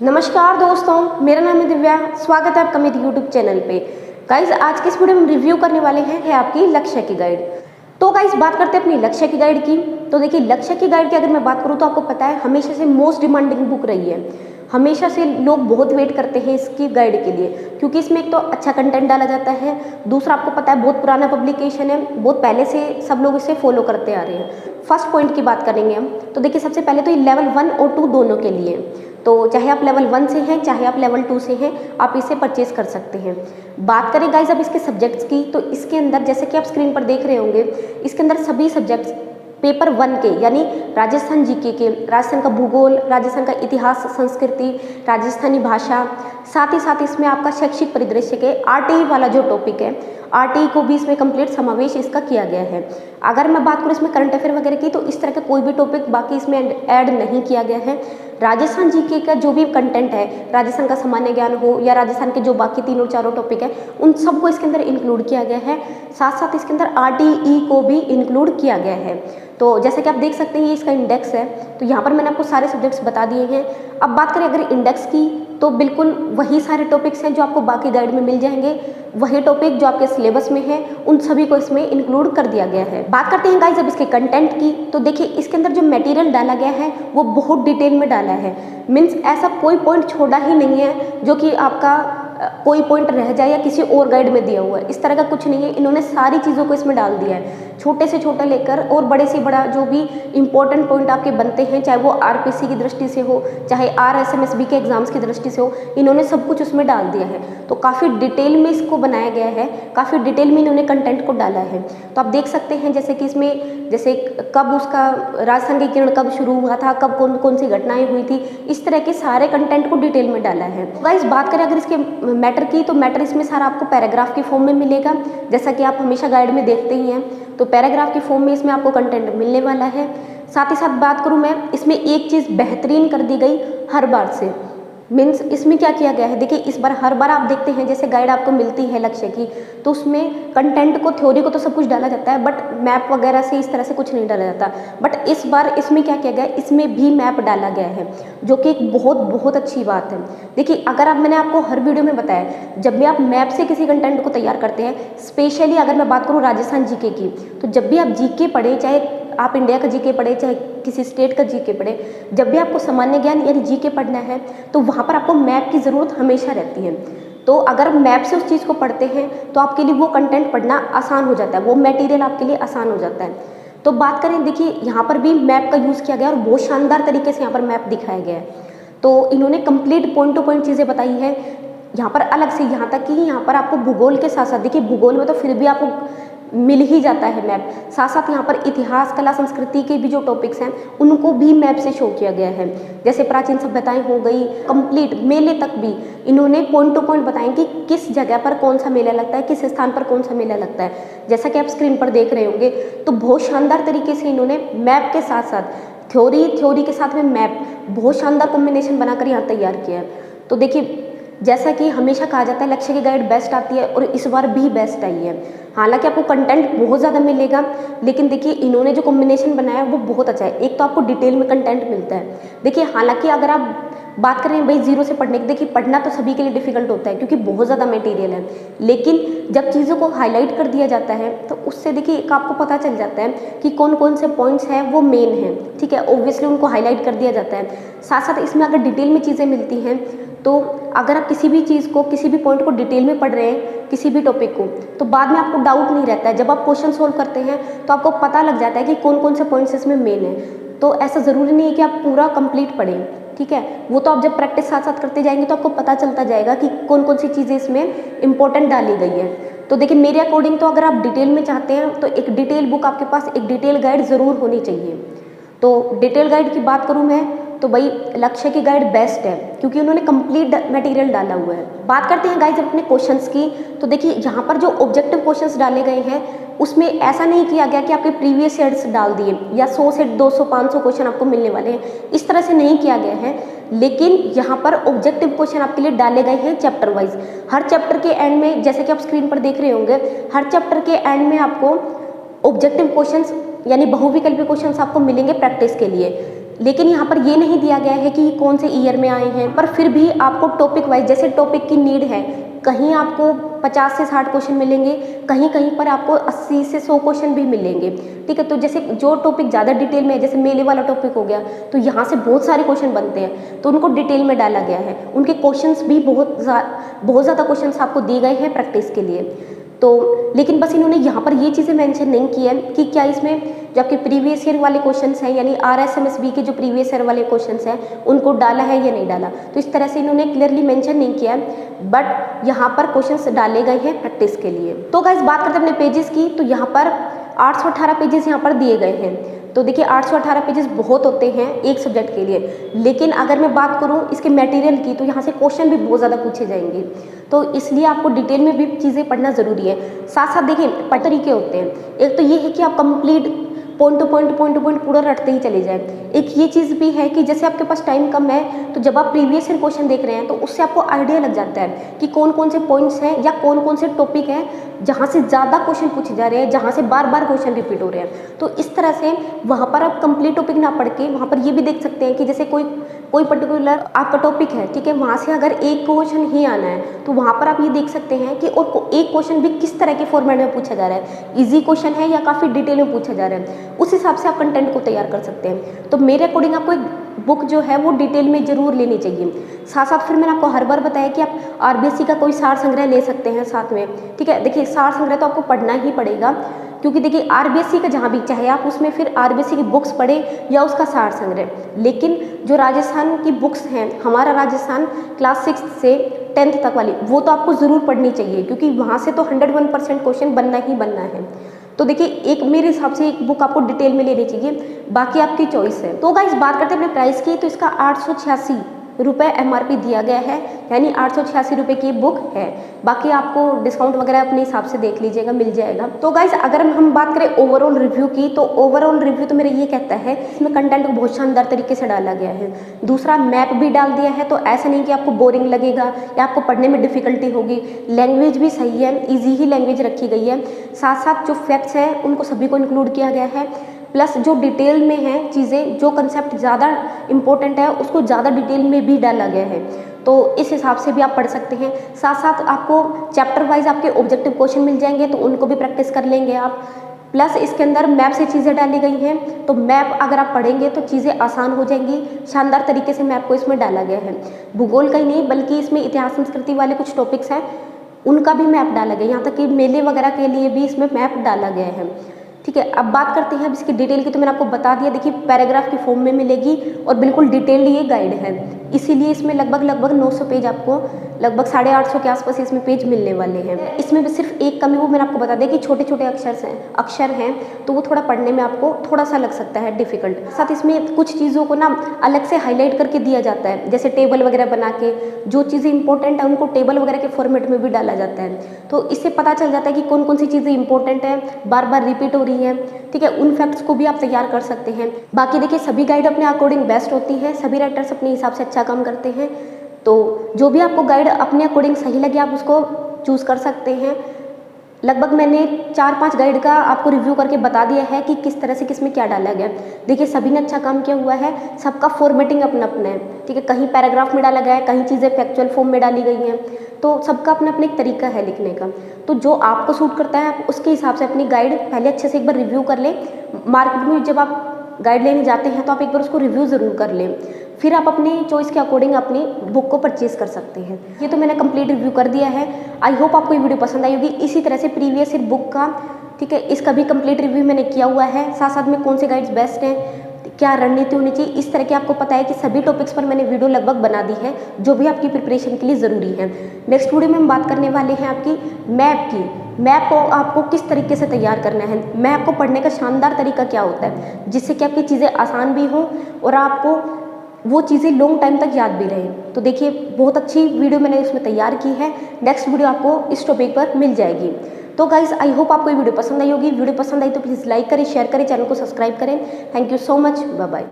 नमस्कार दोस्तों, मेरा नाम है दिव्या। स्वागत है आपका मेरे यूट्यूब चैनल पे। गाइस, आज की इस वीडियो में रिव्यू करने वाले हैं है आपकी लक्ष्य की गाइड। तो गाइस, बात करते हैं अपनी लक्ष्य की गाइड की। तो देखिए, लक्ष्य की गाइड की अगर मैं बात करूँ तो आपको पता है हमेशा से मोस्ट डिमांडिंग बुक रही है। हमेशा से लोग बहुत वेट करते हैं इसकी गाइड के लिए, क्योंकि इसमें एक तो अच्छा कंटेंट डाला जाता है, दूसरा आपको पता है बहुत पुराना पब्लिकेशन है, बहुत पहले से सब लोग इसे फॉलो करते आ रहे हैं। फर्स्ट पॉइंट की बात करेंगे हम, तो देखिए सबसे पहले तो ये लेवल 1 और 2 दोनों के लिए, तो चाहे आप लेवल 1 से हैं चाहे आप लेवल 2 से हैं, आप इसे परचेज कर सकते हैं। बात करें गाइज अब इसके सब्जेक्ट्स की, तो इसके अंदर जैसे कि आप स्क्रीन पर देख रहे होंगे, इसके अंदर सभी सब्जेक्ट्स पेपर 1 के यानी राजस्थान जीके के, राजस्थान का भूगोल, राजस्थान का इतिहास संस्कृति, राजस्थानी भाषा, साथ ही साथ इसमें आपका शैक्षिक परिदृश्य के आरटीई वाला जो टॉपिक है, आरटीई को भी इसमें कंप्लीट समावेश इसका किया गया है। अगर मैं बात करूँ इसमें करंट अफेयर वगैरह की, तो इस तरह का कोई भी टॉपिक बाकी इसमें ऐड नहीं किया गया है। राजस्थान जीके का जो भी कंटेंट है, राजस्थान का सामान्य ज्ञान हो या राजस्थान के जो बाकी तीनों चारों टॉपिक है, उन सबको इसके अंदर इंक्लूड किया गया है। साथ साथ इसके अंदर आरटीई को भी इंक्लूड किया गया है। तो जैसे कि आप देख सकते हैं ये इसका इंडेक्स है, तो यहाँ पर मैंने आपको सारे सब्जेक्ट्स बता दिए हैं। अब बात करें अगर इंडेक्स की, तो बिल्कुल वही सारे टॉपिक्स हैं जो आपको बाकी गाइड में मिल जाएंगे। वही टॉपिक जो आपके सिलेबस में है, उन सभी को इसमें इंक्लूड कर दिया गया है। बात करते हैं गाइस अब इसके कंटेंट की, तो देखिए इसके अंदर जो मटेरियल डाला गया है वो बहुत डिटेल में डाला है। मीन्स ऐसा कोई पॉइंट छोड़ा ही नहीं है जो कि आपका कोई पॉइंट रह जाए या किसी और गाइड में दिया हुआ है, इस तरह का कुछ नहीं है। इन्होंने सारी चीज़ों को इसमें डाल दिया है, छोटे से छोटा लेकर और बड़े से बड़ा जो भी इंपॉर्टेंट पॉइंट आपके बनते हैं, चाहे वो आरपीसी की दृष्टि से हो, चाहे आरएसएमएसबी के एग्जाम्स की दृष्टि से हो, इन्होंने सब कुछ उसमें डाल दिया है। तो काफ़ी डिटेल में इसको बनाया गया है, काफ़ी डिटेल में इन्होंने कंटेंट को डाला है। तो आप देख सकते हैं जैसे कि इसमें जैसे कब उसका राजस्थान की किरण कब शुरू हुआ था, कब कौन कौन सी घटनाएं हुई थी, इस तरह के सारे कंटेंट को डिटेल में डाला है। गाइस, बात करें अगर इसके मैटर की, तो मैटर इसमें सारा आपको पैराग्राफ की फॉर्म में मिलेगा, जैसा कि आप हमेशा गाइड में देखते ही हैं। तो पैराग्राफ की फॉर्म में इसमें आपको कंटेंट मिलने वाला है। साथ ही साथ बात करूं मैं, इसमें एक चीज़ बेहतरीन कर दी गई हर बार से। मीन्स इसमें क्या किया गया है, देखिए इस बार हर बार आप देखते हैं जैसे गाइड आपको मिलती है लक्ष्य की, तो उसमें कंटेंट को, थ्योरी को तो सब कुछ डाला जाता है, बट मैप वगैरह से इस तरह से कुछ नहीं डाला जाता। बट इस बार इसमें क्या किया गया है, इसमें भी मैप डाला गया है, जो कि एक बहुत बहुत अच्छी बात है। देखिए अगर आप, मैंने आपको हर वीडियो में बताया, जब भी आप मैप से किसी कंटेंट को तैयार करते हैं, स्पेशली अगर मैं बात करूँ राजस्थान जीके की, तो जब भी आप जीके पढ़े, चाहे आप इंडिया का जीके पढ़े चाहे किसी स्टेट का जीके पढ़े, जब भी आपको सामान्य ज्ञान यानी जीके पढ़ना है, तो वहाँ पर आपको मैप की ज़रूरत हमेशा रहती है। तो अगर मैप से उस चीज़ को पढ़ते हैं तो आपके लिए वो कंटेंट पढ़ना आसान हो जाता है, वो मटेरियल आपके लिए आसान हो जाता है। तो बात करें, देखिए यहाँ पर भी मैप का यूज़ किया गया और बहुत शानदार तरीके से यहाँ पर मैप दिखाया गया है। तो इन्होंने कंप्लीट पॉइंट टू पॉइंट चीज़ें बताई है यहाँ पर अलग से, यहाँ तक कि यहाँ पर आपको भूगोल के साथ साथ, देखिए भूगोल में तो फिर भी आपको मिल ही जाता है मैप, साथ साथ यहाँ पर इतिहास, कला, संस्कृति के भी जो टॉपिक्स हैं उनको भी मैप से शो किया गया है। जैसे प्राचीन सभ्यताएं हो गई, कंप्लीट मेले तक भी इन्होंने पॉइंट टू पॉइंट बताएं कि किस जगह पर कौन सा मेला लगता है, किस स्थान पर कौन सा मेला लगता है। जैसा कि आप स्क्रीन पर देख रहे होंगे, तो बहुत शानदार तरीके से इन्होंने मैप के साथ साथ थ्योरी के साथ में मैप, बहुत शानदार कॉम्बिनेशन बनाकर यहाँ तैयार किया है। तो देखिए जैसा कि हमेशा कहा जाता है लक्ष्य की गाइड बेस्ट आती है, और इस बार भी बेस्ट आई है। हालांकि आपको कंटेंट बहुत ज़्यादा मिलेगा, लेकिन देखिए इन्होंने जो कॉम्बिनेशन बनाया है वो बहुत अच्छा है। एक तो आपको डिटेल में कंटेंट मिलता है। देखिए हालांकि अगर आप बात करें भाई जीरो से पढ़ने की, देखिए पढ़ना तो सभी के लिए डिफिकल्ट होता है क्योंकि बहुत ज़्यादा मटेरियल है, लेकिन जब चीज़ों को हाईलाइट कर दिया जाता है तो उससे देखिए एक आपको पता चल जाता है कि कौन कौन से पॉइंट्स हैं वो मेन हैं, ठीक है, ऑब्वियसली उनको हाईलाइट कर दिया जाता है। साथ साथ इसमें अगर डिटेल में चीज़ें मिलती हैं, तो अगर आप किसी भी चीज़ को, किसी भी पॉइंट को डिटेल में पढ़ रहे हैं, किसी भी टॉपिक को, तो बाद में आपको डाउट नहीं रहता है। जब आप क्वेश्चन सोल्व करते हैं तो आपको पता लग जाता है कि कौन कौन से पॉइंट्स इसमें मेन है। तो ऐसा ज़रूरी नहीं है कि आप पूरा कंप्लीट पढ़ें, ठीक है, वो तो आप जब प्रैक्टिस साथ साथ करते जाएंगे तो आपको पता चलता जाएगा कि कौन कौन सी चीज़ें इसमें इंपॉर्टेंट डाली गई है। तो देखिए मेरे अकॉर्डिंग तो अगर आप डिटेल में चाहते हैं तो एक डिटेल बुक आपके पास, एक डिटेल गाइड ज़रूर होनी चाहिए। तो डिटेल गाइड की बात करूँ मैं, तो भाई लक्ष्य की गाइड बेस्ट है क्योंकि उन्होंने कंप्लीट मटेरियल डाला हुआ है। बात करते हैं गाइज अपने क्वेश्चंस की, तो देखिए यहाँ पर जो ऑब्जेक्टिव क्वेश्चंस डाले गए हैं उसमें ऐसा नहीं किया गया कि आपके प्रीवियस ईयर्स डाल दिए या 100 से 200 500 क्वेश्चन आपको मिलने वाले हैं, इस तरह से नहीं किया गया है। लेकिन यहाँ पर ऑब्जेक्टिव क्वेश्चन आपके लिए डाले गए हैं चैप्टर वाइज। हर चैप्टर के एंड में, जैसे कि आप स्क्रीन पर देख रहे होंगे, हर चैप्टर के एंड में आपको ऑब्जेक्टिव क्वेश्चंस यानी बहुविकल्पी क्वेश्चंस आपको मिलेंगे प्रैक्टिस के लिए। लेकिन यहाँ पर ये नहीं दिया गया है कि कौन से ईयर में आए हैं, पर फिर भी आपको टॉपिक वाइज, जैसे टॉपिक की नीड है, कहीं आपको 50 से 60 क्वेश्चन मिलेंगे, कहीं कहीं पर आपको 80 से 100 क्वेश्चन भी मिलेंगे। ठीक है, तो जैसे जो टॉपिक ज़्यादा डिटेल में है, जैसे मेले वाला टॉपिक हो गया, तो यहाँ से बहुत सारे क्वेश्चन बनते हैं, तो उनको डिटेल में डाला गया है। उनके क्वेश्चंस भी बहुत ज़्यादा क्वेश्चंस आपको दिए गए हैं प्रैक्टिस के लिए। तो लेकिन बस इन्होंने यहाँ पर ये चीज़ें मेंशन नहीं की है कि क्या इसमें जो आपके प्रीवियस ईयर वाले क्वेश्चंस हैं, यानी RSMSB के जो प्रीवियस ईयर वाले क्वेश्चंस हैं, उनको डाला है या नहीं डाला। तो इस तरह से इन्होंने क्लियरली मेंशन नहीं किया है, बट यहाँ पर क्वेश्चंस डाले गए हैं प्रैक्टिस के लिए। तो गाइस बात करते हैं अपने पेजेस की, तो यहाँ पर 818 पेजेस यहाँ पर दिए गए हैं। तो देखिए 818 पेजेस बहुत होते हैं एक सब्जेक्ट के लिए, लेकिन अगर मैं बात करूँ इसके मटेरियल की, तो यहाँ से क्वेश्चन भी बहुत ज़्यादा पूछे जाएंगे, तो इसलिए आपको डिटेल में भी चीज़ें पढ़ना ज़रूरी है। साथ साथ देखिए तरीके होते हैं, एक तो ये है कि आप कंप्लीट पॉइंट टू पॉइंट पूरा रटते ही चले जाए। एक ये चीज़ भी है कि जैसे आपके पास टाइम कम है, तो जब आप प्रीवियस ईयर क्वेश्चन देख रहे हैं, तो उससे आपको आइडिया लग जाता है कि कौन कौन से पॉइंट्स हैं या कौन कौन से टॉपिक हैं जहाँ से ज़्यादा क्वेश्चन पूछे जा रहे हैं, जहाँ से बार बार क्वेश्चन रिपीट हो रहे हैं। तो इस तरह से वहाँ पर आप कंप्लीट टॉपिक ना पढ़ के वहाँ पर ये भी देख सकते हैं कि जैसे कोई पर्टिकुलर आपका टॉपिक है, ठीक है, वहाँ से अगर एक क्वेश्चन ही आना है, तो वहाँ पर आप ये देख सकते हैं कि और एक क्वेश्चन भी किस तरह के फॉर्मेट में पूछा जा रहा है, इजी क्वेश्चन है या काफ़ी डिटेल में पूछा जा रहा है, उस हिसाब से आप कंटेंट को तैयार कर सकते हैं। तो मेरे अकॉर्डिंग आपको एक बुक जो है वो डिटेल में जरूर लेनी चाहिए। साथ साथ फिर मैंने आपको हर बार बताया कि आप RBSc का कोई सार संग्रह ले सकते हैं साथ में। ठीक है, देखिए सार संग्रह तो आपको पढ़ना ही पड़ेगा, क्योंकि देखिए RBSc का जहाँ भी चाहे आप उसमें फिर RBSc की बुक्स पढ़े या उसका सार संग्रह, लेकिन जो राजस्थान की बुक्स हैं, हमारा राजस्थान क्लास 6 से 10th तक वाली, वो तो आपको ज़रूर पढ़नी चाहिए, क्योंकि वहाँ से तो 101% क्वेश्चन बनना ही बनना है। तो देखिए एक मेरे हिसाब से एक बुक आपको डिटेल में लेनी चाहिए, बाकी आपकी चॉइस है। तो गाइस बात करते हैं अपने प्राइस की, तो इसका 886 रुपये MRP दिया गया है, यानी 886 रुपये की बुक है। बाकी आपको डिस्काउंट वगैरह अपने हिसाब से देख लीजिएगा, मिल जाएगा। तो गाइस अगर हम बात करें ओवरऑल रिव्यू की, तो ओवरऑल रिव्यू तो मेरा ये कहता है इसमें कंटेंट को बहुत शानदार तरीके से डाला गया है। दूसरा मैप भी डाल दिया है, तो ऐसा नहीं कि आपको बोरिंग लगेगा या आपको पढ़ने में डिफिकल्टी होगी। लैंग्वेज भी सही है, ईजी ही लैंग्वेज रखी गई है। साथ साथ जो फैक्ट्स हैं उनको सभी को इंक्लूड किया गया है, प्लस जो डिटेल में है चीज़ें, जो कंसेप्ट ज़्यादा इंपॉर्टेंट है उसको ज़्यादा डिटेल में भी डाला गया है। तो इस हिसाब से भी आप पढ़ सकते हैं। साथ साथ आपको चैप्टर वाइज आपके ऑब्जेक्टिव क्वेश्चन मिल जाएंगे, तो उनको भी प्रैक्टिस कर लेंगे आप। प्लस इसके अंदर मैप से चीज़ें डाली गई हैं, तो मैप अगर आप पढ़ेंगे तो चीज़ें आसान हो जाएंगी। शानदार तरीके से मैप को इसमें डाला गया है। भूगोल का ही नहीं बल्कि इसमें इतिहास संस्कृति वाले कुछ टॉपिक्स हैं, उनका भी मैप डाला गया है। यहाँ तक कि मेले वगैरह के लिए भी इसमें मैप डाला गया है। ठीक है, अब बात करते हैं अब इसकी डिटेल की। तो मैंने आपको बता दिया, देखिए पैराग्राफ की फॉर्म में मिलेगी और बिल्कुल डिटेल्ड ये गाइड है, इसीलिए इसमें लगभग 900 पेज, आपको लगभग 850 के आसपास इसमें पेज मिलने वाले हैं। इसमें भी सिर्फ एक कमी वो मैंने आपको बता दिया कि छोटे छोटे अक्षर हैं, तो वो थोड़ा पढ़ने में आपको थोड़ा सा लग सकता है डिफिकल्ट। साथ इसमें कुछ चीज़ों को ना अलग से हाईलाइट करके दिया जाता है, जैसे टेबल वगैरह बना के जो चीज़ें इंपॉर्टेंट है उनको टेबल वगैरह के फॉर्मेट में भी डाला जाता है। तो इससे पता चल जाता है कि कौन कौन सी चीज़ें इंपॉर्टेंट है, बार बार रिपीट हो रही है। ठीक है, उन फैक्ट्स को भी आप तैयार कर सकते हैं। बाकी देखिए सभी गाइड अपने अकॉर्डिंग बेस्ट होती हैं, सभी राइटर्स अपने हिसाब से अच्छा काम करते हैं। तो जो भी आपको गाइड अपने अकॉर्डिंग सही लगे आप उसको चूज़ कर सकते हैं। लगभग मैंने 4-5 गाइड का आपको रिव्यू करके बता दिया है कि किस तरह से किसमें क्या डाला गया। देखिए सभी ने अच्छा काम किया हुआ है, सबका फॉर्मेटिंग अपना अपना है। ठीक है, कहीं पैराग्राफ में डाला गया है, कहीं चीज़ें फैक्चुअल फॉर्म में डाली गई हैं, तो सबका अपना अपना एक तरीका है लिखने का। तो जो आपको सूट करता है आप उसके हिसाब से अपनी गाइड पहले अच्छे से एक बार रिव्यू कर लें। मार्केट में जब आप गाइड लेने जाते हैं तो आप एक बार उसको रिव्यू ज़रूर कर लें, फिर आप अपनी चॉइस के अकॉर्डिंग अपनी बुक को परचेज कर सकते हैं। ये तो मैंने कंप्लीट रिव्यू कर दिया है। आई होप आपको ये वीडियो पसंद आई होगी। इसी तरह से प्रीवियस ईयर बुक का, ठीक है, इसका भी कंप्लीट रिव्यू मैंने किया हुआ है। साथ साथ में कौन से गाइड्स बेस्ट हैं, क्या रणनीति होनी चाहिए, इस तरह के आपको पता है कि सभी टॉपिक्स पर मैंने वीडियो लगभग बना दी है जो भी आपकी प्रिपरेशन के लिए ज़रूरी है। नेक्स्ट वीडियो में हम बात करने वाले हैं आपकी मैप की। मैप को आपको किस तरीके से तैयार करना है, मैप को पढ़ने का शानदार तरीका क्या होता है जिससे कि आपकी चीज़ें आसान भी हों और आपको वो चीज़ें लॉन्ग टाइम तक याद भी रहें। तो देखिए बहुत अच्छी वीडियो मैंने इसमें तैयार की है। नेक्स्ट वीडियो आपको इस टॉपिक पर मिल जाएगी। तो गाइज आई होप आपको ये वीडियो पसंद आई होगी। वीडियो पसंद आई तो प्लीज़ लाइक करें, शेयर करें, चैनल को सब्सक्राइब करें। Thank you so much, bye bye.